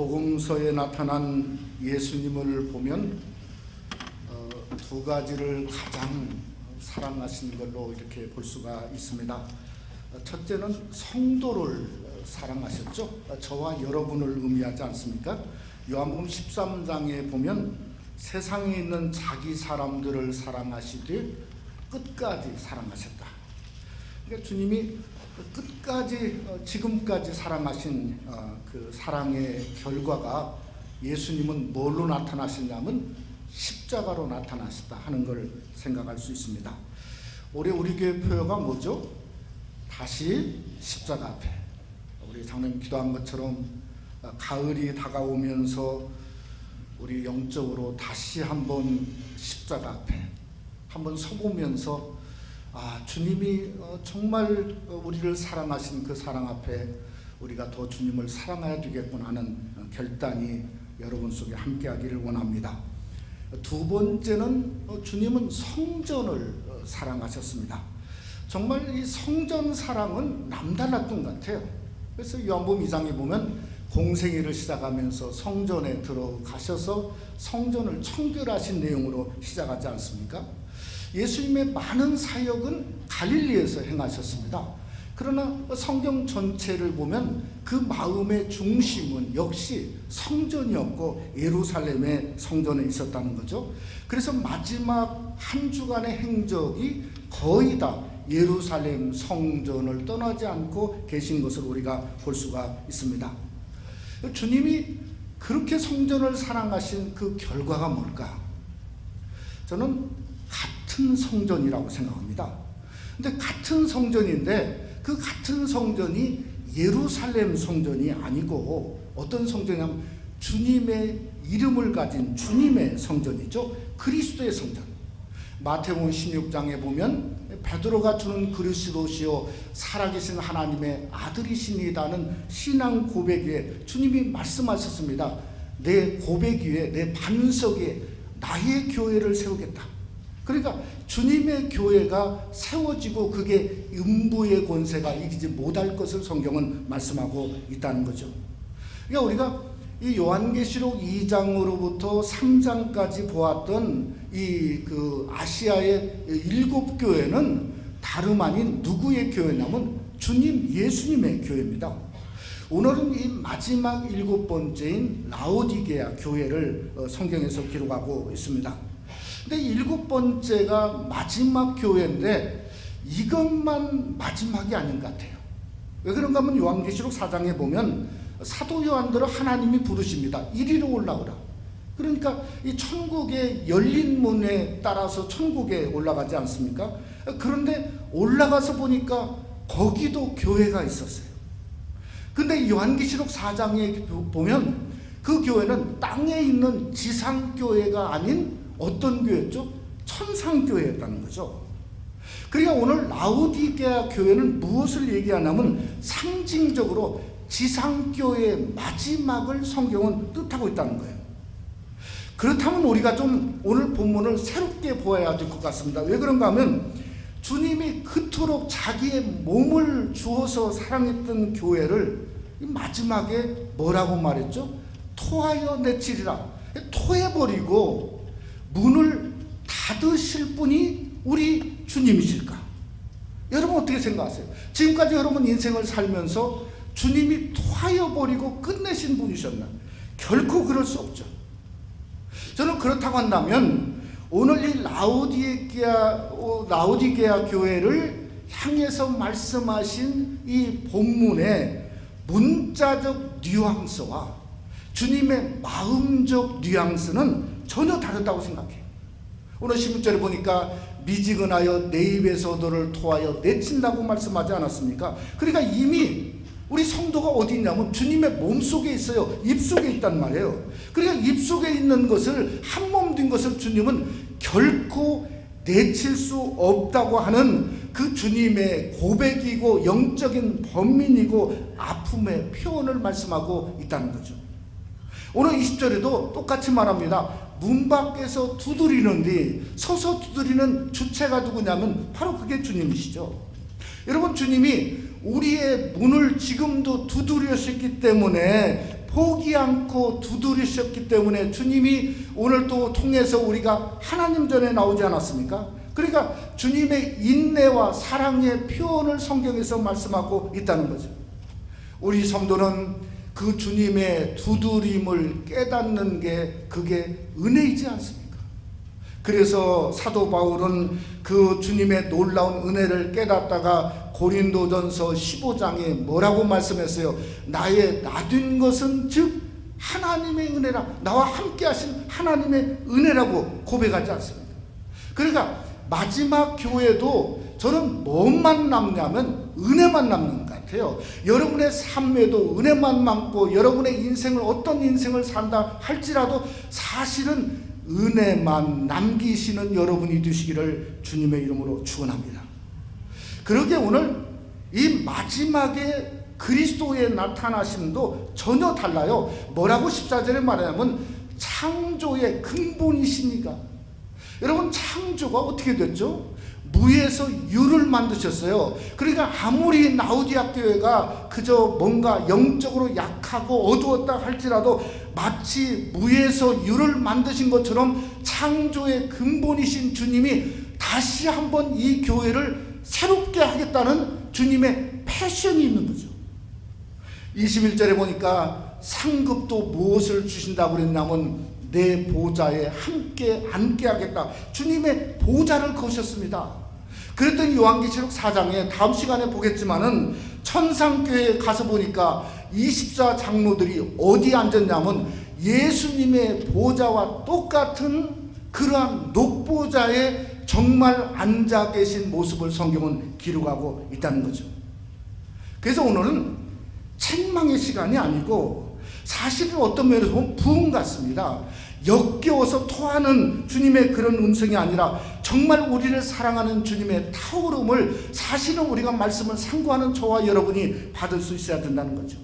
복음서에 나타난 예수님을 보면 두 가지를 가장 사랑하신 걸로 이렇게 볼 수가 있습니다. 첫째는 성도를 사랑하셨죠. 저와 여러분을 의미하지 않습니까? 요한복음 13장에 보면 세상에 있는 자기 사람들을 사랑하시되 끝까지 사랑하셨다. 그러니까 주님이 끝까지 지금까지 사랑하신 그 사랑의 결과가 예수님은 뭘로 나타나시냐면 십자가로 나타나셨다 하는 걸 생각할 수 있습니다. 올해 우리 교회 표어가 뭐죠? 다시 십자가 앞에. 우리 장로님 기도한 것처럼 가을이 다가오면서 우리 영적으로 다시 한번 십자가 앞에 한번 서보면서 주님이 정말 우리를 사랑하신 그 사랑 앞에 우리가 더 주님을 사랑해야 되겠구나 하는 결단이 여러분 속에 함께하기를 원합니다. 두 번째는 주님은 성전을 사랑하셨습니다. 정말 이 성전 사랑은 남달랐던 것 같아요. 그래서 요한복음 2장에 보면 공생애를 시작하면서 성전에 들어가셔서 성전을 청결하신 내용으로 시작하지 않습니까? 예수님의 많은 사역은 갈릴리에서 행하셨습니다. 그러나 성경 전체를 보면 그 마음의 중심은 역시 성전이었고 예루살렘의 성전에 있었다는 거죠. 그래서 마지막 한 주간의 행적이 거의 다 예루살렘 성전을 떠나지 않고 계신 것을 우리가 볼 수가 있습니다. 주님이 그렇게 성전을 사랑하신 그 결과가 뭘까? 저는 같은 성전이라고 생각합니다. 근데 같은 성전인데 그 같은 성전이 예루살렘 성전이 아니고 어떤 성전이냐면 주님의 이름을 가진 주님의 성전이죠. 그리스도의 성전. 마태복음 16장에 보면 베드로가 주는 그리스도시요 살아계신 하나님의 아들이시니다는 신앙 고백 위에 주님이 말씀하셨습니다. 내 고백 위에 내 반석 위에 나의 교회를 세우겠다. 그러니까 주님의 교회가 세워지고 그게 음부의 권세가 이기지 못할 것을 성경은 말씀하고 있다는 거죠. 그러니까 우리가 이 요한계시록 2장으로부터 3장까지 보았던 그 아시아의 7교회는 다름 아닌 누구의 교회냐면 주님 예수님의 교회입니다. 오늘은 이 마지막 7번째인 라오디게아 교회를 성경에서 기록하고 있습니다. 근데 7번째가 마지막 교회인데 이것만 마지막이 아닌 것 같아요. 왜 그런가 하면 요한계시록 4장에 보면 사도 요한들을 하나님이 부르십니다. 이리로 올라오라. 그러니까 이 천국의 열린 문에 따라서 천국에 올라가지 않습니까? 그런데 올라가서 보니까 거기도 교회가 있었어요. 근데 요한계시록 4장에 보면 그 교회는 땅에 있는 지상교회가 아닌 어떤 교회였죠? 천상교회였다는 거죠. 그러니까 오늘 라오디게아 교회는 무엇을 얘기하냐면 상징적으로 지상교회의 마지막을 성경은 뜻하고 있다는 거예요. 그렇다면 우리가 좀 오늘 본문을 새롭게 보아야 될 것 같습니다. 왜 그런가 하면 주님이 그토록 자기의 몸을 주어서 사랑했던 교회를 마지막에 뭐라고 말했죠? 토하여 내치리라. 토해버리고 문을 닫으실 분이 우리 주님이실까? 여러분 어떻게 생각하세요? 지금까지 여러분 인생을 살면서 주님이 토하여 버리고 끝내신 분이셨나? 결코 그럴 수 없죠. 저는 그렇다고 한다면 오늘 이 라오디게아 교회를 향해서 말씀하신 이 본문의 문자적 뉘앙스와 주님의 마음적 뉘앙스는 전혀 다르다고 생각해요. 오늘 16절에 보니까 미지근하여 내 입에서 너를 토하여 내친다고 말씀하지 않았습니까? 그러니까 이미 우리 성도가 어디 있냐면 주님의 몸속에 있어요. 입속에 있단 말이에요. 그러니까 입속에 있는 것을 한 몸 된 것을 주님은 결코 내칠 수 없다고 하는 그 주님의 고백이고 영적인 번민이고 아픔의 표현을 말씀하고 있다는 거죠. 오늘 20절에도 똑같이 말합니다. 문 밖에서 두드리는데 서서 두드리는 주체가 누구냐면 바로 그게 주님이시죠. 여러분 주님이 우리의 문을 지금도 두드리셨기 때문에 포기 않고 두드리셨기 때문에 주님이 오늘 또 통해서 우리가 하나님 전에 나오지 않았습니까? 그러니까 주님의 인내와 사랑의 표현을 성경에서 말씀하고 있다는 거죠. 우리 성도는 그 주님의 두드림을 깨닫는 게 그게 은혜이지 않습니까? 그래서 사도 바울은 그 주님의 놀라운 은혜를 깨닫다가 고린도전서 15장에 뭐라고 말씀했어요? 나의 나된 것은 즉 하나님의 은혜라, 나와 함께 하신 하나님의 은혜라고 고백하지 않습니까? 그러니까 마지막 교회도 저는 뭐만 남냐면 은혜만 남는 것 같아요. 여러분의 삶에도 은혜만 남고 여러분의 인생을 어떤 인생을 산다 할지라도 사실은 은혜만 남기시는 여러분이 되시기를 주님의 이름으로 축원합니다. 그러게 오늘 이 마지막에 그리스도의 나타나심도 전혀 달라요. 뭐라고 14절에 말하냐면 창조의 근본이시니까. 여러분, 창조가 어떻게 됐죠? 무에서 유를 만드셨어요. 그러니까 아무리 라오디아 교회가 그저 뭔가 영적으로 약하고 어두웠다 할지라도 마치 무에서 유를 만드신 것처럼 창조의 근본이신 주님이 다시 한번 이 교회를 새롭게 하겠다는 주님의 패션이 있는 거죠. 21절에 보니까 상급도 무엇을 주신다고 그랬냐면 내 보좌에 함께 앉게 하겠다. 주님의 보좌를 거셨습니다. 그랬더니 요한계시록 4장에 다음 시간에 보겠지만은 천상교회에 가서 보니까 24장로들이 어디 앉았냐면 예수님의 보좌와 똑같은 그러한 녹보좌에 정말 앉아 계신 모습을 성경은 기록하고 있다는 거죠. 그래서 오늘은 책망의 시간이 아니고 사실은 어떤 면에서 보면 부흥 같습니다. 역겨워서 토하는 주님의 그런 음성이 아니라 정말 우리를 사랑하는 주님의 타오름을 사실은 우리가 말씀을 상고하는 저와 여러분이 받을 수 있어야 된다는 거죠.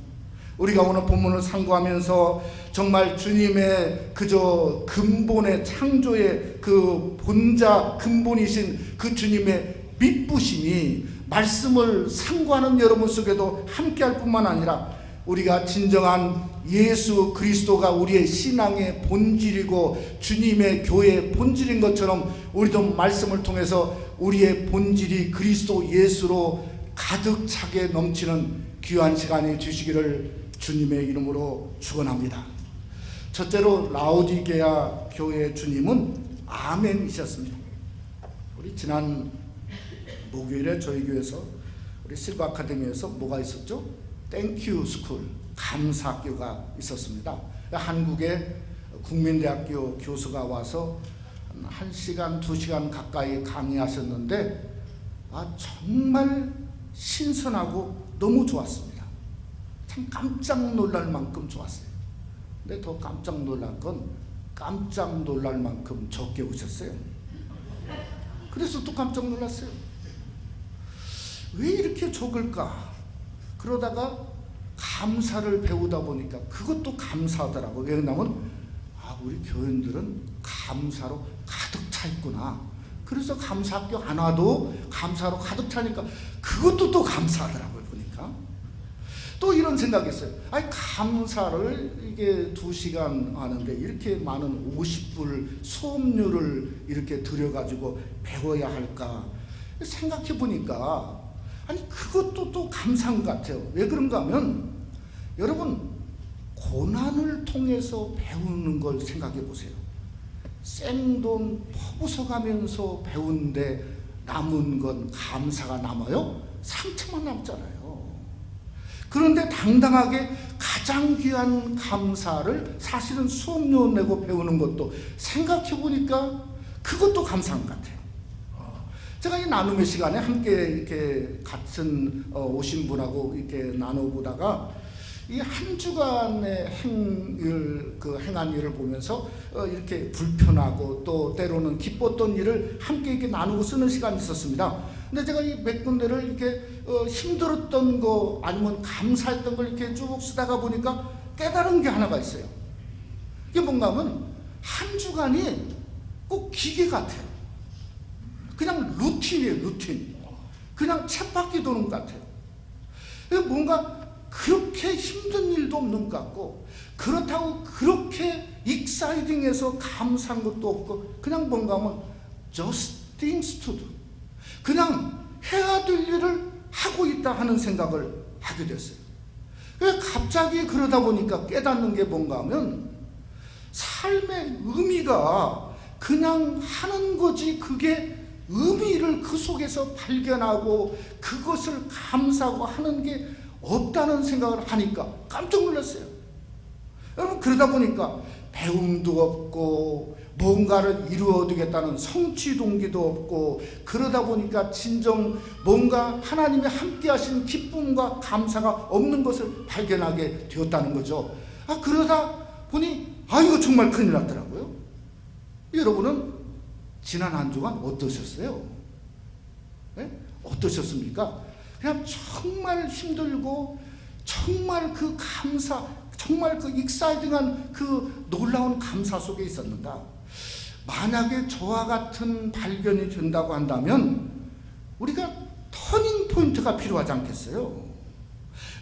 우리가 오늘 본문을 상고하면서 정말 주님의 그저 근본의 창조의 그 본자 근본이신 그 주님의 밑부심이 말씀을 상고하는 여러분 속에도 함께할 뿐만 아니라 우리가 진정한 예수 그리스도가 우리의 신앙의 본질이고 주님의 교회의 본질인 것처럼 우리도 말씀을 통해서 우리의 본질이 그리스도 예수로 가득 차게 넘치는 귀한 시간이 되시기를 주님의 이름으로 축원합니다. 첫째로 라오디게아 교회의 주님은 아멘이셨습니다. 우리 지난 목요일에 저희 교회에서 우리 실버 아카데미에서 뭐가 있었죠? 땡큐 스쿨, 감사학교가 있었습니다. 한국의 국민대학교 교수가 와서 1시간, 2시간 가까이 강의하셨는데 정말 신선하고 너무 좋았습니다. 참 깜짝 놀랄 만큼 좋았어요. 근데 더 깜짝 놀랄 건 깜짝 놀랄 만큼 적게 오셨어요. 그래서 또 깜짝 놀랐어요. 왜 이렇게 적을까? 그러다가 감사를 배우다 보니까 그것도 감사하더라고요. 왜냐하면 우리 교인들은 감사로 가득 차 있구나. 그래서 감사학교 안 와도 감사로 가득 차니까 그것도 또 감사하더라고요. 보니까 또 이런 생각했어요. 감사를 이게 2시간 하는데 이렇게 많은 50불 수업료를 이렇게 들여가지고 배워야 할까 생각해 보니까 그것도 또 감사한 것 같아요. 왜 그런가 하면 여러분 고난을 통해서 배우는 걸 생각해 보세요. 생돈 퍼부어가면서 배우는데 남은 건 감사가 남아요? 상처만 남잖아요. 그런데 당당하게 가장 귀한 감사를 사실은 수업료 내고 배우는 것도 생각해 보니까 그것도 감사한 것 같아요. 제가 이 나눔의 시간에 함께 이렇게 같은 오신 분하고 이렇게 나눠보다가 이 한 주간의 행한 일을 보면서 이렇게 불편하고 또 때로는 기뻤던 일을 함께 이렇게 나누고 쓰는 시간이 있었습니다. 근데 제가 이 몇 군데를 이렇게 힘들었던 거 아니면 감사했던 걸 이렇게 쭉 쓰다가 보니까 깨달은 게 하나가 있어요. 이게 뭔가 하면 한 주간이 꼭 기계 같아요. 그냥 루틴이에요. 루틴. 그냥 쳇바퀴 도는 것 같아요. 뭔가 그렇게 힘든 일도 없는 것 같고 그렇다고 그렇게 익사이딩해서 감사한 것도 없고 그냥 뭔가 하면 just things to do, 그냥 해야 될 일을 하고 있다 하는 생각을 하게 됐어요. 그래서 갑자기 그러다 보니까 깨닫는 게 뭔가 하면 삶의 의미가 그냥 하는 거지, 그게 의미를 그 속에서 발견하고 그것을 감사하고 하는 게 없다는 생각을 하니까 깜짝 놀랐어요. 여러분, 그러다 보니까 배움도 없고 뭔가를 이루어두겠다는 성취 동기도 없고, 그러다 보니까 진정 뭔가 하나님이 함께 하신 기쁨과 감사가 없는 것을 발견하게 되었다는 거죠. 그러다 보니 이거 정말 큰일 났더라고요. 여러분은 지난 한 주간 어떠셨어요? 네? 어떠셨습니까? 그냥 정말 힘들고 정말 그 감사, 정말 그 익사이딩한 그 놀라운 감사 속에 있었는가? 만약에 저와 같은 발견이 된다고 한다면 우리가 터닝 포인트가 필요하지 않겠어요?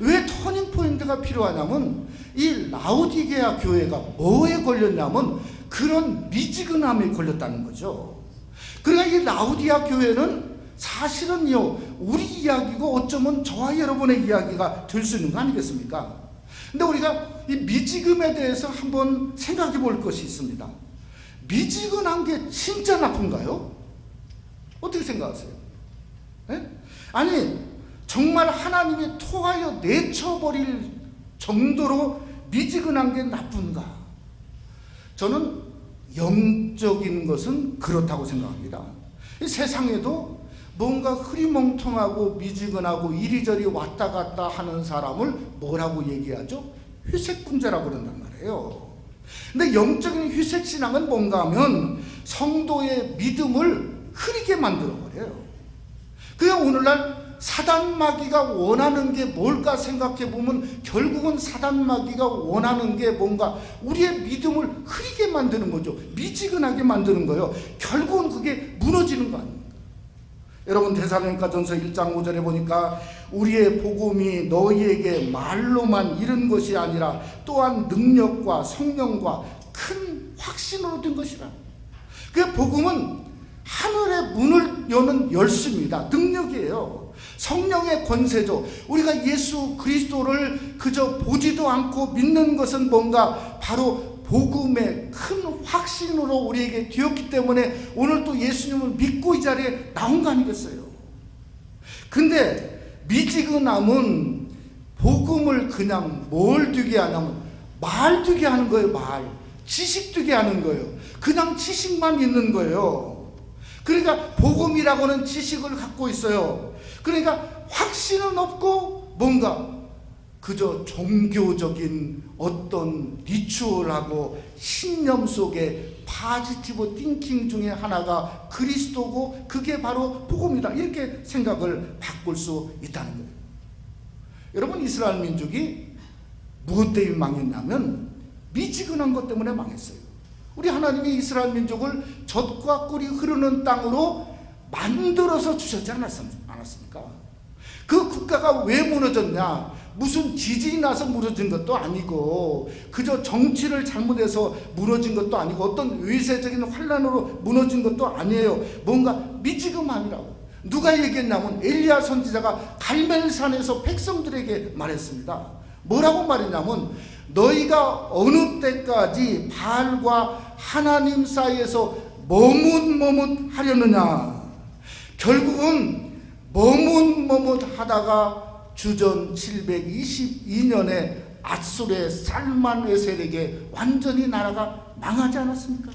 왜 터닝 포인트가 필요하냐면 이 라오디게아 교회가 뭐에 걸렸냐면 그런 미지근함에 걸렸다는 거죠. 그러니까 이 라오디게아 교회는 사실은요, 우리 이야기고 어쩌면 저와 여러분의 이야기가 될 수 있는 거 아니겠습니까? 근데 우리가 이 미지근에 대해서 한번 생각해 볼 것이 있습니다. 미지근한 게 진짜 나쁜가요? 어떻게 생각하세요? 네? 아니, 정말 하나님이 토하여 내쳐버릴 정도로 미지근한 게 나쁜가? 저는 영적인 것은 그렇다고 생각합니다. 이 세상에도 뭔가 흐리멍텅하고 미지근하고 이리저리 왔다 갔다 하는 사람을 뭐라고 얘기하죠? 회색군자라고 그런단 말이에요. 근데 영적인 회색신앙은 뭔가 하면 성도의 믿음을 흐리게 만들어버려요. 그냥 오늘날 사단마귀가 원하는 게 뭘까 생각해 보면 결국은 사단마귀가 원하는 게 뭔가 우리의 믿음을 흐리게 만드는 거죠. 미지근하게 만드는 거예요. 결국은 그게 무너지는 거 아닙니까? 여러분, 데살로니가전서 1장 5절에 보니까 우리의 복음이 너희에게 말로만 이른 것이 아니라 또한 능력과 성령과 큰 확신으로 된 것이라. 그 복음은 하늘의 문을 여는 열쇠입니다. 능력이에요. 성령의 권세죠. 우리가 예수 그리스도를 그저 보지도 않고 믿는 것은 뭔가 바로 복음의 큰 확신으로 우리에게 되었기 때문에 오늘 또 예수님을 믿고 이 자리에 나온 거 아니겠어요? 근데 미지근함은 복음을 그냥 뭘 되게 하냐면 말 되게 하는 거예요. 말. 지식 되게 하는 거예요. 그냥 지식만 있는 거예요. 그러니까 복음이라고는 지식을 갖고 있어요. 그러니까 확신은 없고 뭔가 그저 종교적인 어떤 리추얼하고 신념 속에 파지티브 띵킹 중에 하나가 그리스도고 그게 바로 복음이다, 이렇게 생각을 바꿀 수 있다는 거예요. 여러분, 이스라엘 민족이 무엇 때문에 망했냐면 미지근한 것 때문에 망했어요. 우리 하나님이 이스라엘 민족을 젖과 꿀이 흐르는 땅으로 만들어서 주셨지 않았습니까? 그 국가가 왜 무너졌냐? 무슨 지진이 나서 무너진 것도 아니고 그저 정치를 잘못해서 무너진 것도 아니고 어떤 외세적인 환란으로 무너진 것도 아니에요. 뭔가 미지근함이라고. 누가 얘기했냐면 엘리야 선지자가 갈멜산에서 백성들에게 말했습니다. 뭐라고 말했냐면 너희가 어느 때까지 바알과 하나님 사이에서 머뭇머뭇하려느냐. 결국은 머뭇머뭇하다가 주전 722년에 앗술의 살만에셀에게 완전히 나라가 망하지 않았습니까?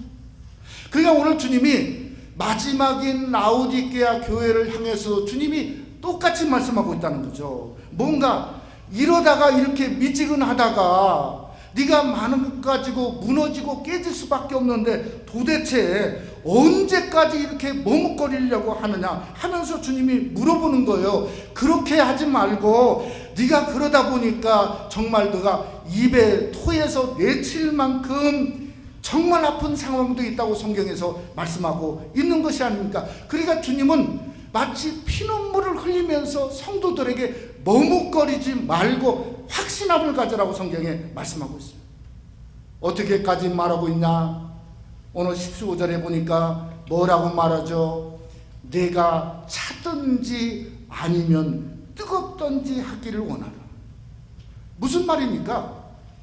그러니까 오늘 주님이 마지막인 라오디게아 교회를 향해서 주님이 똑같이 말씀하고 있다는 거죠. 뭔가 이러다가 이렇게 미지근하다가 네가 많은 것 가지고 무너지고 깨질 수밖에 없는데 도대체 언제까지 이렇게 머뭇거리려고 하느냐 하면서 주님이 물어보는 거예요. 그렇게 하지 말고 네가 그러다 보니까 정말 너가 입에 토해서 내칠 만큼 정말 아픈 상황도 있다고 성경에서 말씀하고 있는 것이 아닙니까? 그러니까 주님은 마치 피눈물을 흘리면서 성도들에게 머뭇거리지 말고 확신함을 가져라고 성경에 말씀하고 있어요. 어떻게까지 말하고 있냐? 오늘 15절에 보니까 뭐라고 말하죠? 내가 차든지 아니면 뜨겁든지 하기를 원하라. 무슨 말입니까?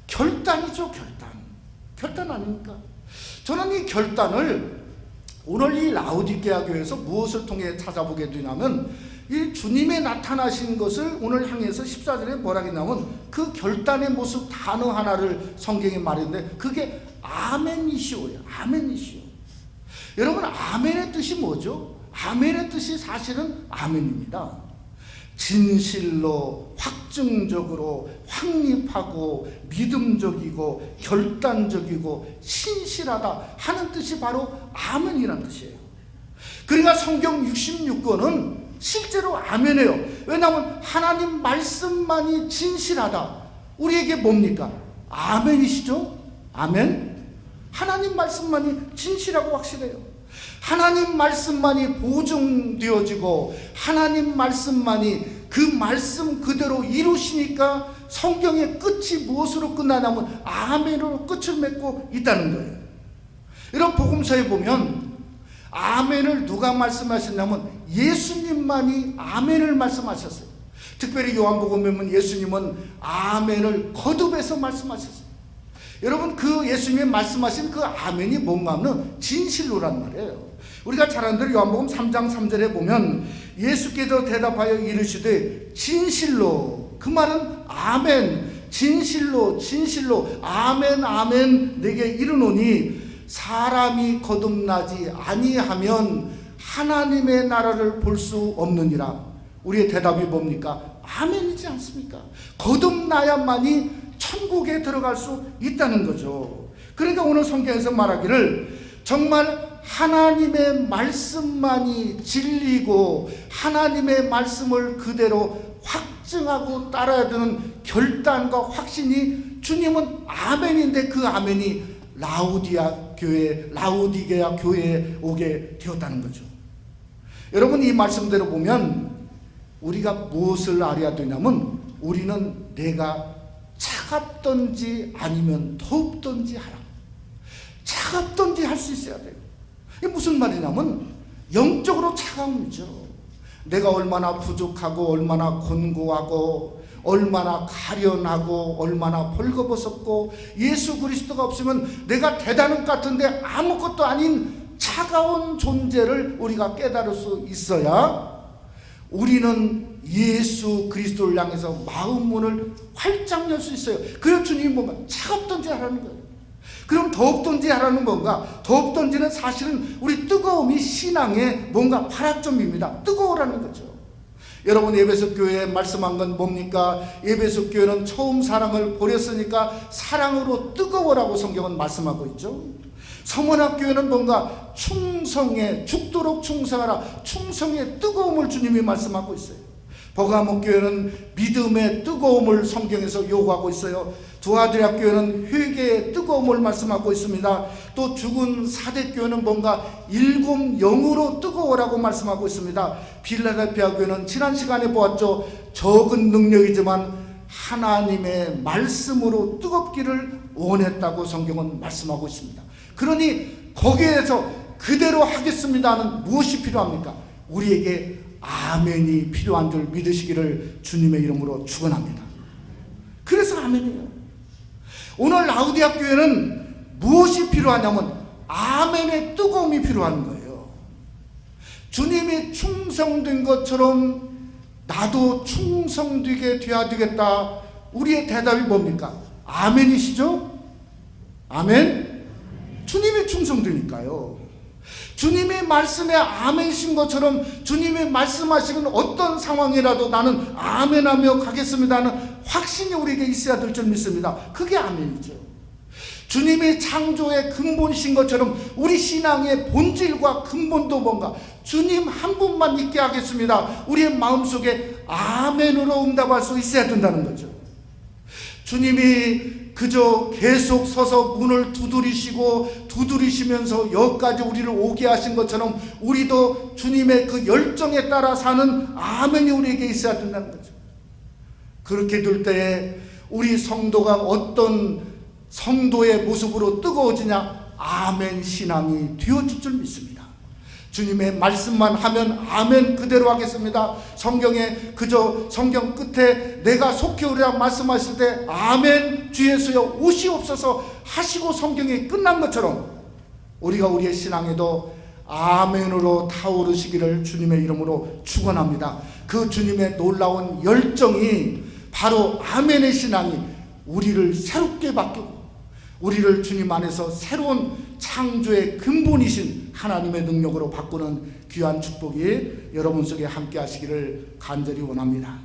결단이죠, 결단. 결단 아닙니까? 저는 이 결단을 오늘 이 라오디게아 교회에서 무엇을 통해 찾아보게 되냐면, 이 주님의 나타나신 것을 오늘 향해서 14절에 뭐라 했냐면, 그 결단의 모습 단어 하나를 성경에 말했는데, 그게 아멘이시오예요. 아멘이시오. 여러분, 아멘의 뜻이 뭐죠? 아멘의 뜻이 사실은 아멘입니다. 진실로, 확증적으로, 확립하고, 믿음적이고, 결단적이고, 신실하다 하는 뜻이 바로 아멘이라는 뜻이에요. 그러니까 성경 66권은 실제로 아멘이에요. 왜냐하면 하나님 말씀만이 진실하다. 우리에게 뭡니까? 아멘이시죠? 아멘. 하나님 말씀만이 진실하고 확실해요. 하나님 말씀만이 보증되어지고 하나님 말씀만이 그 말씀 그대로 이루시니까 성경의 끝이 무엇으로 끝나냐면 아멘으로 끝을 맺고 있다는 거예요. 이런 복음서에 보면 아멘을 누가 말씀하셨냐면 예수님만이 아멘을 말씀하셨어요. 특별히 요한복음에 보면 예수님은 아멘을 거듭해서 말씀하셨어요. 여러분, 그 예수님이 말씀하신 그 아멘이 뭔가 하면 진실로란 말이에요. 우리가 잘 아는 대로 요한복음 3장 3절에 보면 예수께서 대답하여 이르시되 진실로, 그 말은 아멘, 진실로 진실로 아멘 아멘 내게 이르노니 사람이 거듭나지 아니하면 하나님의 나라를 볼 수 없느니라. 우리의 대답이 뭡니까? 아멘이지 않습니까? 거듭나야만이 천국에 들어갈 수 있다는 거죠. 그러니까 오늘 성경에서 말하기를 정말 하나님의 말씀만이 진리고 하나님의 말씀을 그대로 확증하고 따라야 되는 결단과 확신이 주님은 아멘인데, 그 아멘이 라오디게아 교회에 오게 되었다는 거죠. 여러분, 이 말씀대로 보면 우리가 무엇을 알아야 되냐면, 우리는 내가 차갑던지 아니면 더웁던지 하라. 차갑던지 할 수 있어야 돼요. 이게 무슨 말이냐면 영적으로 차가움이죠. 내가 얼마나 부족하고 얼마나 곤고하고 얼마나 가련하고 얼마나 벌거벗었고 예수 그리스도가 없으면 내가 대단한 것 같은데 아무것도 아닌 차가운 존재를 우리가 깨달을 수 있어야 우리는 예수 그리스도를 향해서 마음 문을 활짝 열 수 있어요. 그래서 주님이 뭔가 차갑던지 하라는 거예요. 그럼 더욱던지 하라는 건가? 더욱던지는 사실은 우리 뜨거움이 신앙의 뭔가 발화점입니다. 뜨거우라는 거죠. 여러분, 에베소 교회에 말씀한 건 뭡니까? 에베소 교회는 처음 사랑을 버렸으니까 사랑으로 뜨거워라고 성경은 말씀하고 있죠. 서문학 교회는 뭔가 충성에, 죽도록 충성하라, 충성의 뜨거움을 주님이 말씀하고 있어요. 버가모 교회는 믿음의 뜨거움을 성경에서 요구하고 있어요. 두아드리아 교회는 회개의 뜨거움을 말씀하고 있습니다. 또 죽은 사대 교회는 뭔가 일곱 영으로 뜨거워라고 말씀하고 있습니다. 필라델피아 교회는 지난 시간에 보았죠. 적은 능력이지만 하나님의 말씀으로 뜨겁기를 원했다고 성경은 말씀하고 있습니다. 그러니 거기에서 그대로 하겠습니다는 무엇이 필요합니까? 우리에게 아멘이 필요한 줄 믿으시기를 주님의 이름으로 축원합니다. 그래서 아멘이에요. 오늘 라오디게아 교회는 무엇이 필요하냐면 아멘의 뜨거움이 필요한 거예요. 주님이 충성된 것처럼 나도 충성되게 돼야 되겠다. 우리의 대답이 뭡니까? 아멘이시죠? 아멘? 주님이 충성되니까요. 주님의 말씀에 아멘이신 것처럼 주님이 말씀하시는 어떤 상황이라도 나는 아멘하며 가겠습니다 하는 확신이 우리에게 있어야 될 줄 믿습니다. 그게 아멘이죠. 주님이 창조의 근본이신 것처럼 우리 신앙의 본질과 근본도 뭔가 주님 한 분만 있게 하겠습니다. 우리의 마음속에 아멘으로 응답할 수 있어야 된다는 거죠. 주님이 그저 계속 서서 문을 두드리시면서 여기까지 우리를 오게 하신 것처럼 우리도 주님의 그 열정에 따라 사는 아멘이 우리에게 있어야 된다는 거죠. 그렇게 될 때에 우리 성도가 어떤 성도의 모습으로 뜨거워지냐? 아멘 신앙이 되어질 줄 믿습니다. 주님의 말씀만 하면 아멘 그대로 하겠습니다. 성경에 그저 성경 끝에 내가 속히 오리라 말씀하실 때 아멘 주 예수여 오시옵소서 하시고 성경이 끝난 것처럼 우리가 우리의 신앙에도 아멘으로 타오르시기를 주님의 이름으로 축원합니다. 그 주님의 놀라운 열정이 바로 아멘의 신앙이 우리를 새롭게 바꾸고 우리를 주님 안에서 새로운 창조의 근본이신 하나님의 능력으로 바꾸는 귀한 축복이 여러분 속에 함께 하시기를 간절히 원합니다.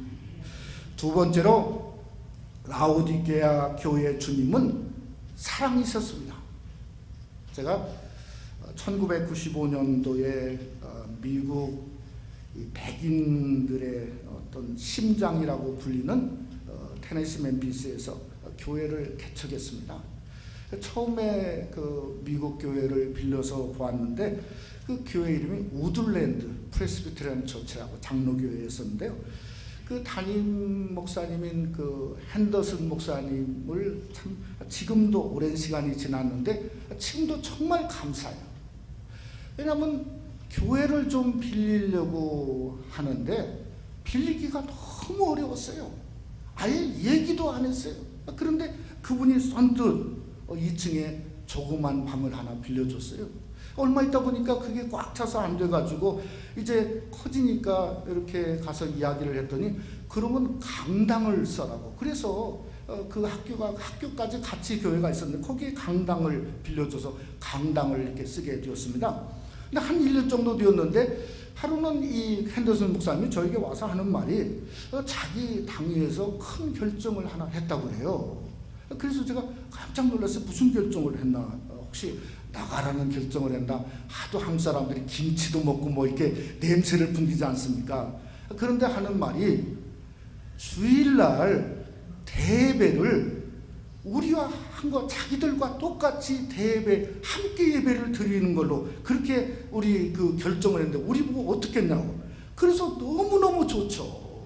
두 번째로 라오디게아 교회의 주님은 사랑이셨습니다. 제가 1995년도에 미국 백인들의 어떤 심장이라고 불리는 테네시 멤피스에서 교회를 개척했습니다. 처음에 그 미국 교회를 빌려서 보았는데 그 교회 이름이 우들랜드 프레스비테리안 처치라고 장로교회였었는데요. 그 담임 목사님인 그 핸더슨 목사님을 참 지금도 오랜 시간이 지났는데 지금도 정말 감사해요. 왜냐하면 교회를 좀 빌리려고 하는데 빌리기가 너무 어려웠어요. 아예 얘기도 안 했어요. 그런데 그분이 선뜻 2층에 조그만 방을 하나 빌려줬어요. 얼마 있다 보니까 그게 꽉 차서 안 돼가지고 이제 커지니까 이렇게 가서 이야기를 했더니 그러면 강당을 써라고. 그래서 그 학교까지 같이 교회가 있었는데 거기에 강당을 빌려줘서 강당을 이렇게 쓰게 되었습니다. 근데 한 1년 정도 되었는데 하루는 이 핸더슨 목사님이 저에게 와서 하는 말이 자기 당위에서 큰 결정을 하나 했다고 그래요. 그래서 제가 깜짝 놀랐어요. 무슨 결정을 했나? 혹시 나가라는 결정을 했나? 하도 한국 사람들이 김치도 먹고 뭐 이렇게 냄새를 풍기지 않습니까? 그런데 하는 말이 주일날 대예배를 우리와 한거 자기들과 똑같이 대예배 함께 예배를 드리는 걸로 그렇게 우리 그 결정을 했는데 우리 보고 어떻게 했냐고. 그래서 너무너무 좋죠.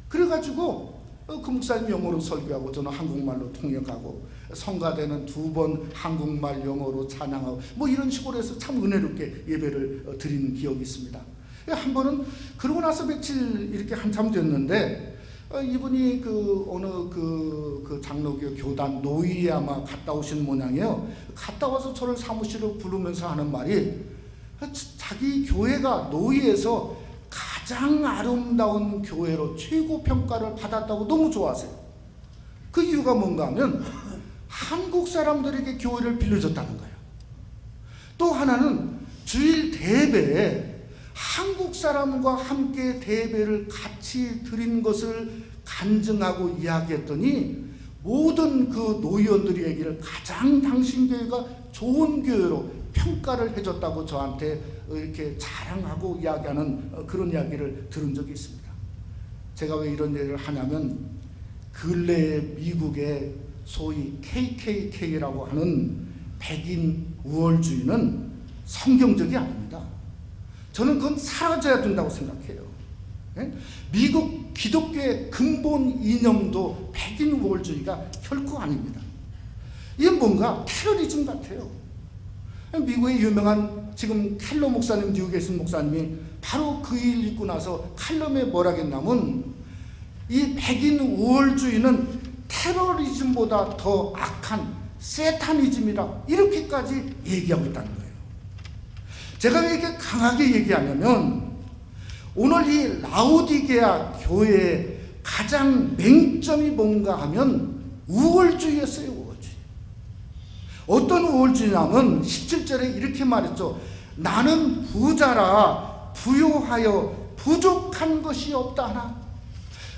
그래가지고 그 목사님 영어로 설교하고 저는 한국말로 통역하고 성가대는 2번 한국말 영어로 찬양하고 뭐 이런 식으로 해서 참 은혜롭게 예배를 드린 기억이 있습니다. 한 번은 그러고 나서 며칠 이렇게 한참 됐는데 이분이 그 어느 그 장로교 교단 노이에 아마 갔다 오신 모양이에요. 갔다 와서 저를 사무실로 부르면서 하는 말이 자기 교회가 노이에서 가장 아름다운 교회로 최고 평가를 받았다고 너무 좋아하세요. 그 이유가 뭔가 하면 한국 사람들에게 교회를 빌려줬다는 거예요. 또 하나는 주일 대예배에 한국 사람과 함께 대예배를 같이 드린 것을 간증하고 이야기했더니 모든 그 노위원들이 얘기를 가장 당신 교회가 좋은 교회로 평가를 해줬다고 저한테 이렇게 자랑하고 이야기하는 그런 이야기를 들은 적이 있습니다. 제가 왜 이런 얘기를 하냐면 근래에 미국의 소위 KKK라고 하는 백인 우월주의는 성경적이 아닙니다. 저는 그건 사라져야 된다고 생각해요. 미국 기독교의 근본 이념도 백인 우월주의가 결코 아닙니다. 이게 뭔가 테러리즘 같아요. 미국의 유명한 지금 켈러 목사님, 미국에 계신 목사님이 바로 그 일 있고 나서 칼럼에 뭐라 했냐면 이 백인 우월주의는 테러리즘보다 더 악한 세타니즘이라 이렇게까지 얘기하고 있다는 거예요. 제가 왜 이렇게 강하게 얘기하냐면 오늘 이 라오디게아 교회의 가장 맹점이 뭔가 하면 우월주의였어요. 우월주의. 어떤 우월주의냐면 17절에 이렇게 말했죠. 나는 부자라 부요하여 부족한 것이 없다 하나.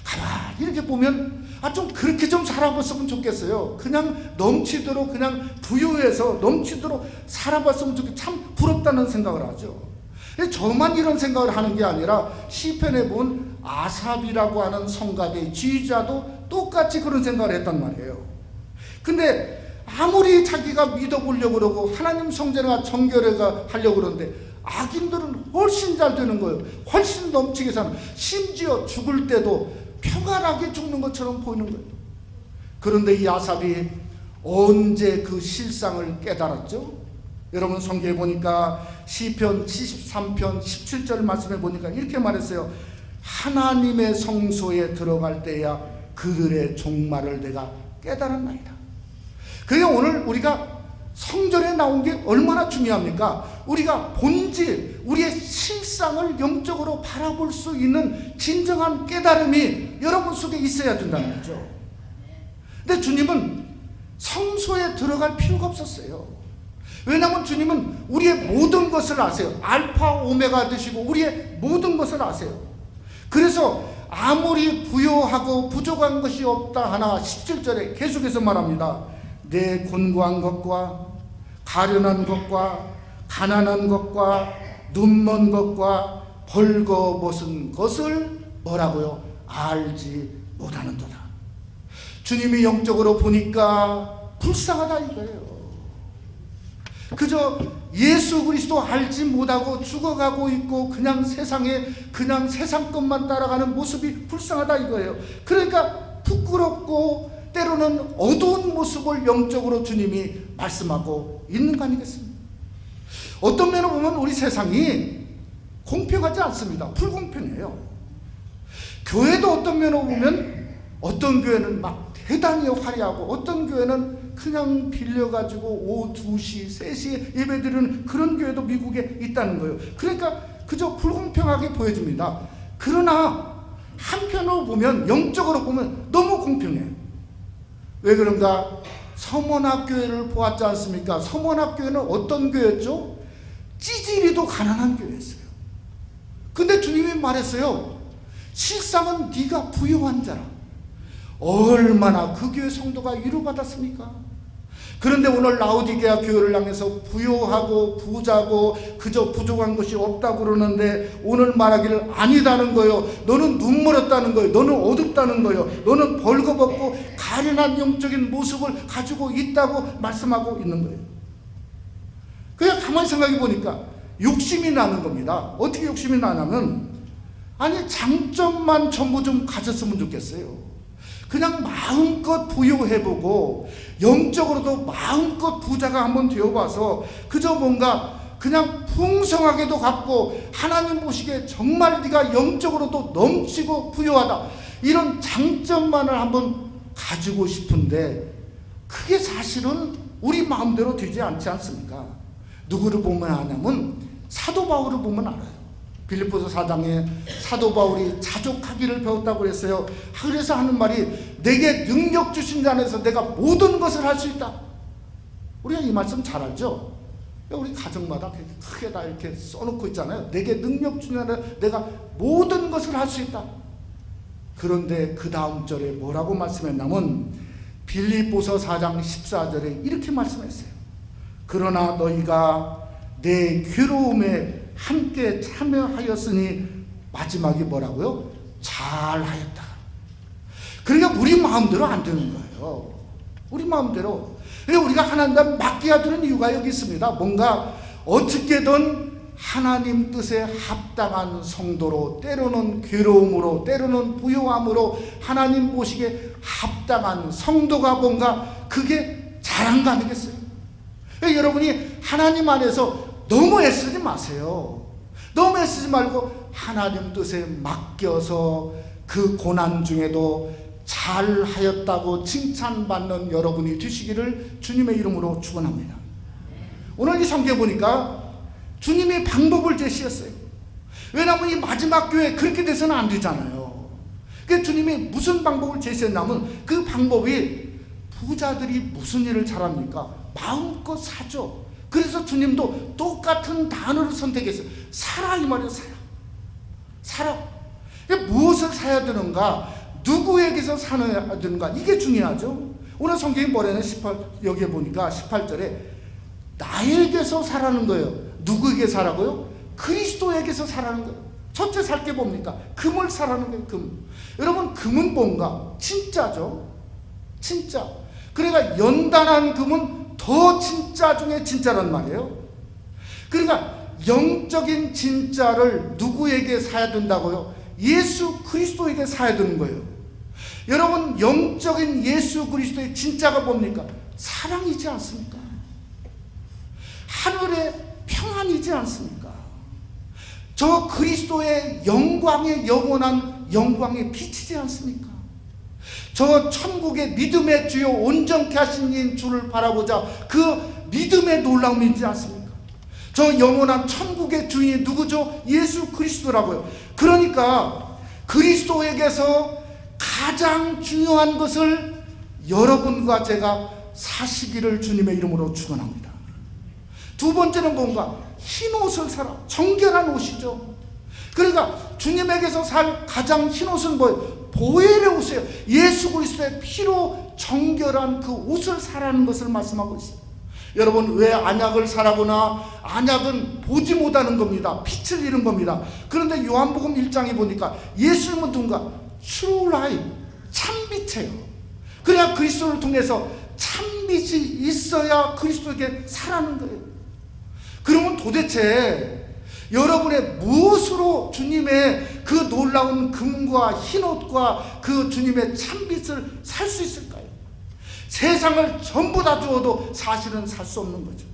가만히 이렇게 보면 좀 그렇게 좀 살아봤으면 좋겠어요. 그냥 넘치도록 그냥 부유해서 넘치도록 살아봤으면 좋겠어요. 참 부럽다는 생각을 하죠. 저만 이런 생각을 하는 게 아니라 시편에 본 아삽이라고 하는 성가대 지휘자도 똑같이 그런 생각을 했단 말이에요. 근데 아무리 자기가 믿어보려고 그러고 하나님 성전과 정결회가 하려고 그러는데 악인들은 훨씬 잘 되는 거예요. 훨씬 넘치게 사는, 심지어 죽을 때도 평안하게 죽는 것처럼 보이는 거예요. 그런데 이 아삽이 언제 그 실상을 깨달았죠? 여러분 성경에 보니까 시편 73편 17절 말씀에 보니까 이렇게 말했어요. 하나님의 성소에 들어갈 때야 그들의 종말을 내가 깨달았나이다. 그러니까 오늘 우리가 성전에 나온 게 얼마나 중요합니까? 우리가 본질, 우리의 실상을 영적으로 바라볼 수 있는 진정한 깨달음이 여러분 속에 있어야 된다는 거죠. 근데 주님은 성소에 들어갈 필요가 없었어요. 왜냐하면 주님은 우리의 모든 것을 아세요. 알파 오메가 되시고 우리의 모든 것을 아세요. 그래서 아무리 부요하고 부족한 것이 없다 하나 17절에 계속해서 말합니다. 내 곤고한 것과 가련한 것과 가난한 것과 눈먼 것과 벌거벗은 것을 뭐라고요? 알지 못하는도다. 주님이 영적으로 보니까 불쌍하다 이거예요. 그저 예수 그리스도 알지 못하고 죽어가고 있고 그냥 세상에 그냥 세상 것만 따라가는 모습이 불쌍하다 이거예요. 그러니까 부끄럽고 때로는 어두운 모습을 영적으로 주님이 말씀하고 있는 거 아니겠습니까? 어떤 면으로 보면 우리 세상이 공평하지 않습니다. 불공평해요. 교회도 어떤 면으로 보면 어떤 교회는 막 대단히 화려하고 어떤 교회는 그냥 빌려가지고 오후 2시, 3시에 예배드리는 그런 교회도 미국에 있다는 거예요. 그러니까 그저 불공평하게 보여집니다. 그러나 한편으로 보면 영적으로 보면 너무 공평해요. 왜 그런가? 서문학교회를 보았지 않습니까? 서문학교회는 어떤 교회였죠? 찌질이도 가난한 교회였어요. 근데 주님이 말했어요. 실상은 네가 부유한 자라. 얼마나 그 교회 성도가 위로받았습니까? 그런데 오늘 라오디게아 교회를 향해서 부유하고 부자고 그저 부족한 것이 없다고 그러는데 오늘 말하기를 아니다는 거예요. 너는 눈멀었다는 거예요. 너는 어둡다는 거예요. 너는 벌거벗고 가련한 영적인 모습을 가지고 있다고 말씀하고 있는 거예요. 그냥 가만히 생각해 보니까 욕심이 나는 겁니다. 어떻게 욕심이 나냐면 아니 장점만 전부 좀 가졌으면 좋겠어요. 그냥 마음껏 부유해보고 영적으로도 마음껏 부자가 한번 되어봐서 그저 뭔가 그냥 풍성하게도 갖고 하나님 보시기에 정말 네가 영적으로도 넘치고 부유하다 이런 장점만을 한번 가지고 싶은데 그게 사실은 우리 마음대로 되지 않지 않습니까? 누구를 보면 아냐면 사도 바울을 보면 알아요. 빌립보서 4장에 사도 바울이 자족하기를 배웠다고 그랬어요. 그래서 하는 말이 내게 능력 주신 자 안에서 내가 모든 것을 할 수 있다. 우리가 이 말씀 잘 알죠? 우리 가정마다 크게 다 이렇게 써놓고 있잖아요. 내게 능력 주신 자 안에서 내가 모든 것을 할 수 있다. 그런데 그 다음 절에 뭐라고 말씀했냐면 빌립보서 4장 14절에 이렇게 말씀했어요. 그러나 너희가 내 괴로움에 함께 참여하였으니 마지막이 뭐라고요? 잘하였다. 그러니까 우리 마음대로 안 되는 거예요. 우리 마음대로. 그러니까 우리가 하나님께 맡겨야 되는 이유가 여기 있습니다. 뭔가 어떻게든 하나님 뜻에 합당한 성도로 때로는 괴로움으로 때로는 부요함으로 하나님 보시기에 합당한 성도가 뭔가 그게 잘한 거 아니겠어요? 그러니까 여러분이 하나님 안에서 너무 애쓰지 마세요. 너무 애쓰지 말고 하나님 뜻에 맡겨서 그 고난 중에도 잘하였다고 칭찬받는 여러분이 되시기를 주님의 이름으로 축원합니다. 오늘 이 성경 보니까 주님이 방법을 제시했어요. 왜냐하면 이 마지막 교회 그렇게 돼서는 안 되잖아요. 그러니까 주님이 무슨 방법을 제시했냐면 그 방법이 부자들이 무슨 일을 잘합니까? 마음껏 사죠. 그래서 주님도 똑같은 단어를 선택했어요. 사라 이 말이에요. 사라. 무엇을 사야 되는가? 누구에게서 사야 되는가? 이게 중요하죠. 오늘 성경이 뭐라냐? 여기에 보니까 18절에 나에게서 사라는 거예요. 누구에게 사라고요? 그리스도에게서 사라는 거예요. 첫째 살 게 뭡니까? 금을 사라는 거예요. 금. 여러분 금은 뭔가? 진짜죠. 진짜. 그러니까 연단한 금은 더 진짜 중에 진짜란 말이에요. 그러니까 영적인 진짜를 누구에게 사야 된다고요? 예수 그리스도에게 사야 되는 거예요. 여러분 영적인 예수 그리스도의 진짜가 뭡니까? 사랑이지 않습니까? 하늘의 평안이지 않습니까? 저 그리스도의 영광의 영원한 영광의 빛이지 않습니까? 저 천국의 믿음의 주요 온전케 하신 이인 주를 바라보자 그 믿음의 놀라움이지 않습니까? 저 영원한 천국의 주인이 누구죠? 예수 그리스도라고요. 그러니까 그리스도에게서 가장 중요한 것을 여러분과 제가 사시기를 주님의 이름으로 축원합니다. 두 번째는 뭔가? 흰 옷을 사라. 정결한 옷이죠. 그러니까 주님에게서 살 가장 흰 옷은 뭐예요? 보혈의 옷이에요. 예수 그리스도의 피로 정결한 그 옷을 사라는 것을 말씀하고 있어요. 여러분, 왜 안약을 사라거나, 안약은 보지 못하는 겁니다. 빛을 잃은 겁니다. 그런데 요한복음 1장에 보니까 예수님은 누군가? True Light, 참빛이에요. 그래야 그리스도를 통해서 참빛이 있어야 그리스도에게 사라는 거예요. 그러면 도대체 여러분의 무엇으로 주님의 그 놀라운 금과 흰옷과 그 주님의 참빛을 살 수 있을까요? 세상을 전부 다 주어도 사실은 살 수 없는 거죠.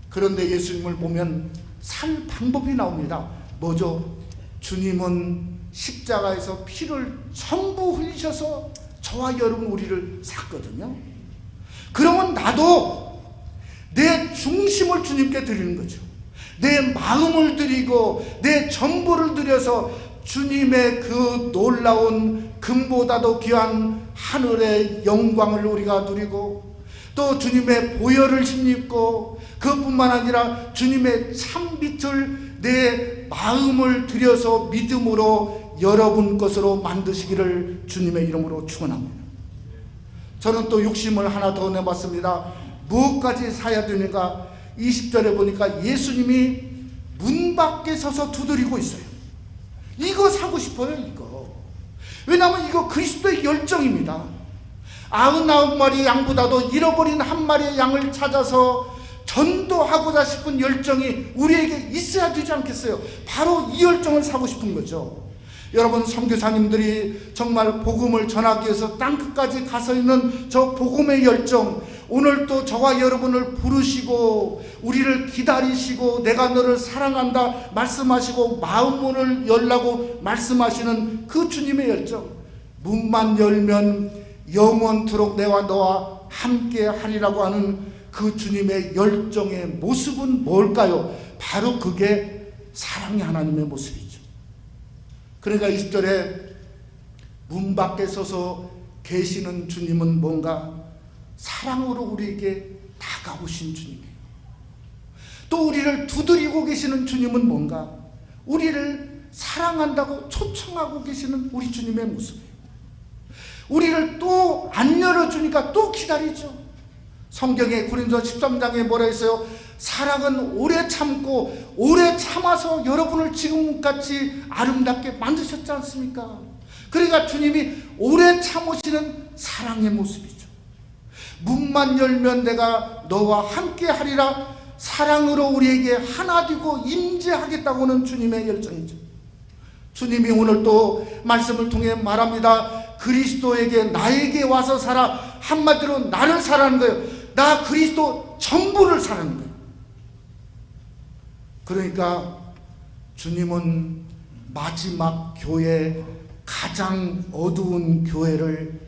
그런데 예수님을 보면 살 방법이 나옵니다. 뭐죠? 주님은 십자가에서 피를 전부 흘리셔서 저와 여러분 우리를 샀거든요. 그러면 나도 내 중심을 주님께 드리는 거죠. 내 마음을 드리고 내 전부를 드려서 주님의 그 놀라운 금보다도 귀한 하늘의 영광을 우리가 누리고 또 주님의 보혈을 힘입고 그뿐만 아니라 주님의 참빛을 내 마음을 들여서 믿음으로 여러분 것으로 만드시기를 주님의 이름으로 축원합니다. 저는 또 욕심을 하나 더 내봤습니다. 무엇까지 사야 되는가? 20절에 보니까 예수님이 문 밖에 서서 두드리고 있어요. 이거 사고 싶어요, 이거. 왜냐하면 이거 그리스도의 열정입니다. 99마리의 양보다도 잃어버린 한 마리의 양을 찾아서 전도하고자 싶은 열정이 우리에게 있어야 되지 않겠어요? 바로 이 열정을 사고 싶은 거죠. 여러분, 선교사님들이 정말 복음을 전하기 위해서 땅끝까지 가서 있는 저 복음의 열정, 오늘 또 저와 여러분을 부르시고 우리를 기다리시고 내가 너를 사랑한다 말씀하시고 마음문을 열라고 말씀하시는 그 주님의 열정, 문만 열면 영원토록 내와 너와 함께 하리라고 하는 그 주님의 열정의 모습은 뭘까요? 바로 그게 사랑의 하나님의 모습이죠. 그러니까 20절에 문 밖에 서서 계시는 주님은 뭔가 사랑으로 우리에게 다가오신 주님이에요. 또 우리를 두드리고 계시는 주님은 뭔가 우리를 사랑한다고 초청하고 계시는 우리 주님의 모습이에요. 우리를 또 안 열어주니까 또 기다리죠. 성경에 고린도 13장에 뭐라 했어요? 사랑은 오래 참고 오래 참아서 여러분을 지금같이 아름답게 만드셨지 않습니까? 그러니까 주님이 오래 참으시는 사랑의 모습이죠. 문만 열면 내가 너와 함께 하리라, 사랑으로 우리에게 하나 되고 임재하겠다고는 주님의 열정이죠. 주님이 오늘 또 말씀을 통해 말합니다. 그리스도에게 나에게 와서 살아. 한마디로 나를 사라는 거예요. 나 그리스도 전부를 사라는 거예요. 그러니까 주님은 마지막 교회, 가장 어두운 교회를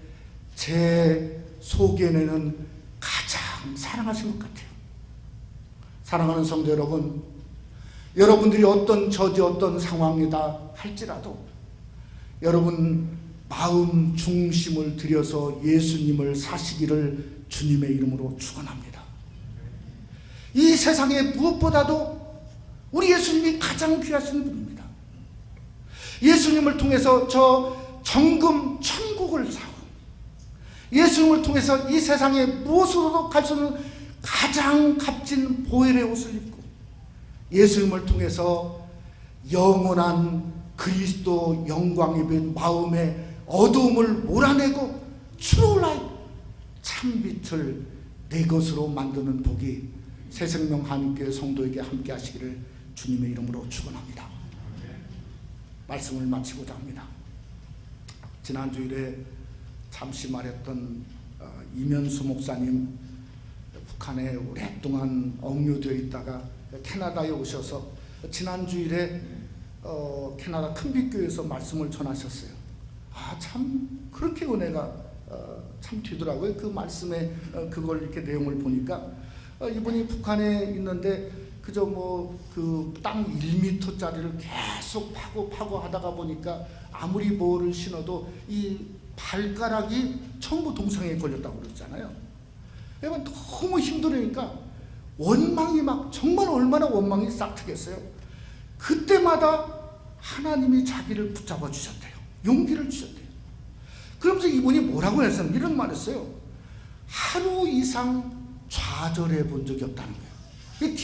제 속에는 가장 사랑하신 것 같아요. 사랑하는 성도 여러분, 여러분들이 어떤 처지, 어떤 상황이다 할지라도 여러분 마음 중심을 들여서 예수님을 사시기를 주님의 이름으로 축원합니다. 이 세상에 무엇보다도 우리 예수님이 가장 귀하신 분입니다. 예수님을 통해서 저 정금 천국을 사고 예수님을 통해서 이 세상에 무엇으로도 갈 수 없는 가장 값진 보혈의 옷을 입고 예수님을 통해서 영원한 그리스도 영광의 빛, 마음의 어두움을 몰아내고 True Light, 참빛을 내 것으로 만드는 복이 새생명 한인교회 성도에게 함께 하시기를 주님의 이름으로 축원합니다. 말씀을 마치고자 합니다. 지난 주일에 잠시 말했던 이면수 목사님 북한에 오랫동안 억류되어 있다가 캐나다에 오셔서 지난 주일에 캐나다 큰빛교회에서 말씀을 전하셨어요. 참 그렇게 은혜가 참 되더라고요. 그 말씀에 그걸 이렇게 내용을 보니까 이분이 북한에 있는데 그저 뭐 그 땅 1m짜리를 계속 파고 하다가 보니까 아무리 뭐를 신어도 이 발가락이 전부 동상에 걸렸다고 그러잖아요. 그러니까 너무 힘들으니까 원망이 막 정말 얼마나 원망이 싹트겠어요. 그때마다 하나님이 자기를 붙잡아 주셨대요. 용기를 주셨대요. 그러면서 이분이 뭐라고 했어요? 이런 말 했어요. 하루 이상 좌절해 본 적이 없다는 거예요. 이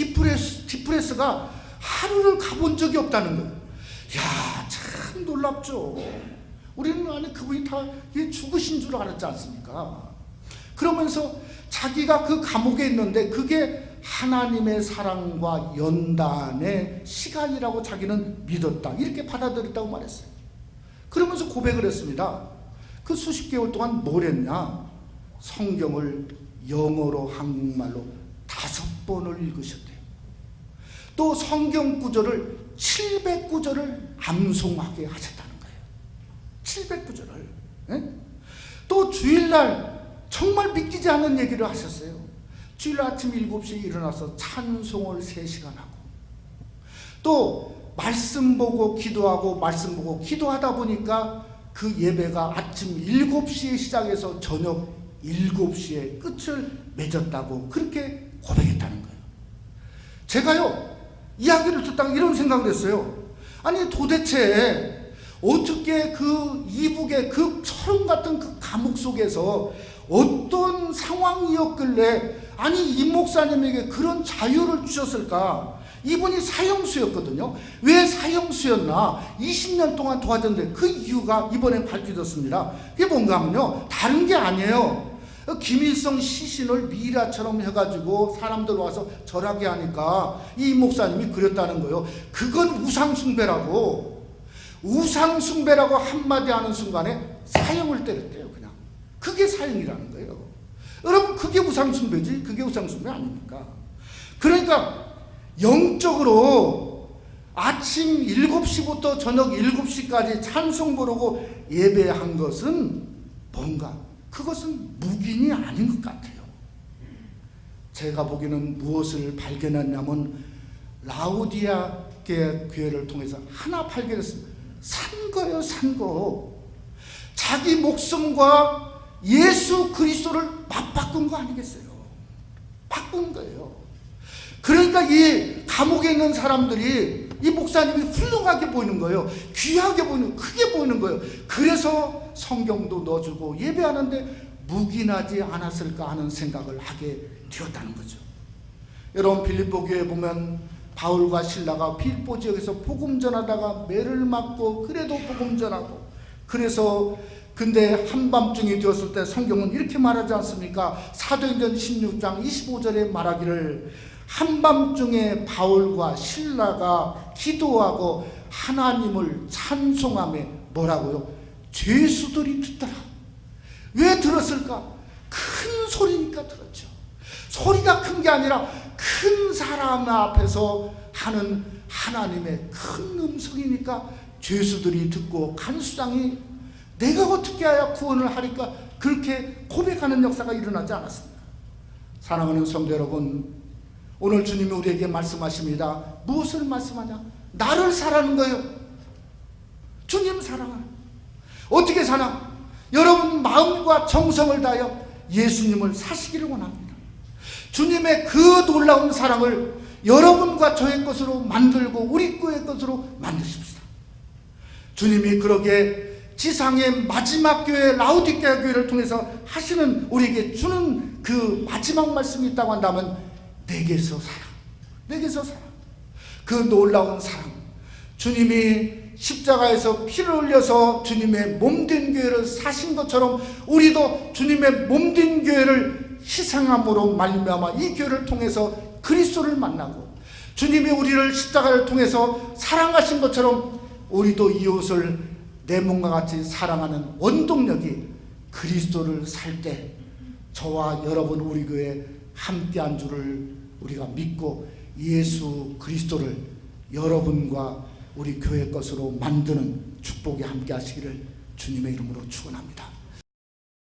디프레스가 하루를 가본 적이 없다는 거예요. 야, 참 놀랍죠. 우리는 아니 그분이 다 죽으신 줄 알았지 않습니까? 그러면서 자기가 그 감옥에 있는데 그게 하나님의 사랑과 연단의 시간이라고 자기는 믿었다. 이렇게 받아들였다고 말했어요. 그러면서 고백을 했습니다. 그 수십 개월 동안 뭘 했냐? 성경을 영어로 한국말로 5번을 읽으셨대요. 또 성경 구절을 700구절을 암송하게 하셨다는 거예요. 700구절을. 또 주일날 정말 믿기지 않는 얘기를 하셨어요. 주일 아침 7시에 일어나서 찬송을 3시간 하고, 또 말씀 보고 기도하고 말씀 보고 기도하다 보니까 그 예배가 아침 7시에 시작해서 저녁 7시에 끝을 맺었다고 그렇게 고백했다는 거예요. 제가요 이야기를 듣다가 이런 생각을 했어요. 아니 도대체 어떻게 그 이북의 그 철옹 같은 그 감옥 속에서 어떤 상황이었길래 아니 이 목사님에게 그런 자유를 주셨을까? 이분이 사형수였거든요. 왜 사형수였나? 20년 동안 도와줬는데 그 이유가 이번에 밝혀졌습니다. 그게 뭔가 하면요, 다른 게 아니에요. 김일성 시신을 미라처럼 해가지고 사람들 와서 절하게 하니까 이 목사님이 그랬다는 거예요. 그건 우상숭배라고. 우상숭배라고 한마디 하는 순간에 사형을 때렸대요. 그냥 그게 사형이라는 거예요. 여러분, 그게 우상숭배지 그게 우상숭배 아닙니까? 그러니까 영적으로 아침 7시부터 저녁 7시까지 찬송 부르고 예배한 것은 뭔가, 그것은 묵인이 아닌 것 같아요. 제가 보기에는 무엇을 발견했냐면 라우디아 교회를 통해서 하나 발견했습니다. 산 거예요, 산 거. 자기 목숨과 예수 그리스도를 맞바꾼 거 아니겠어요? 바꾼 거예요. 그러니까 이 감옥에 있는 사람들이 이 목사님이 훌륭하게 보이는 거예요. 귀하게 보이는, 크게 보이는 거예요. 그래서 성경도 넣어주고 예배하는데 묵인하지 않았을까 하는 생각을 하게 되었다는 거죠. 여러분, 빌립보 교회에 보면 바울과 실라가 빌보 지역에서 복음 전하다가 매를 맞고 그래도 복음 전하고, 그래서 근데 한밤중이 되었을 때 성경은 이렇게 말하지 않습니까? 사도행전 16장 25절에 말하기를 한밤중에 바울과 실라가 기도하고 하나님을 찬송하며 뭐라고요? 죄수들이 듣더라. 왜 들었을까? 큰 소리니까 들었죠. 소리가 큰 게 아니라 큰 사람 앞에서 하는 하나님의 큰 음성이니까 죄수들이 듣고 간수장이 내가 어떻게 해야 구원을 하리까 그렇게 고백하는 역사가 일어나지 않았습니까? 사랑하는 성도 여러분, 오늘 주님이 우리에게 말씀하십니다. 무엇을 말씀하냐? 나를 사랑하는 거예요. 주님 사랑하는. 어떻게 사랑? 여러분 마음과 정성을 다하여 예수님을 사시기를 원합니다. 주님의 그 놀라운 사랑을 여러분과 저의 것으로 만들고 우리 교회의 것으로 만드십시다. 주님이 그러게 지상의 마지막 교회 라우디게아 교회를 통해서 하시는, 우리에게 주는 그 마지막 말씀이 있다고 한다면 내게서 사랑, 내게서 사랑, 그 놀라운 사랑, 주님이 십자가에서 피를 흘려서 주님의 몸된 교회를 사신 것처럼 우리도 주님의 몸된 교회를 희생함으로 말미암아 이 교회를 통해서 그리스도를 만나고, 주님이 우리를 십자가를 통해서 사랑하신 것처럼 우리도 이웃을 내 몸과 같이 사랑하는 원동력이 그리스도를 살 때 저와 여러분 우리 교회 함께한 줄을 우리가 믿고 예수 그리스도를 여러분과 우리 교회 것으로 만드는 축복에 함께 하시기를 주님의 이름으로 축원합니다.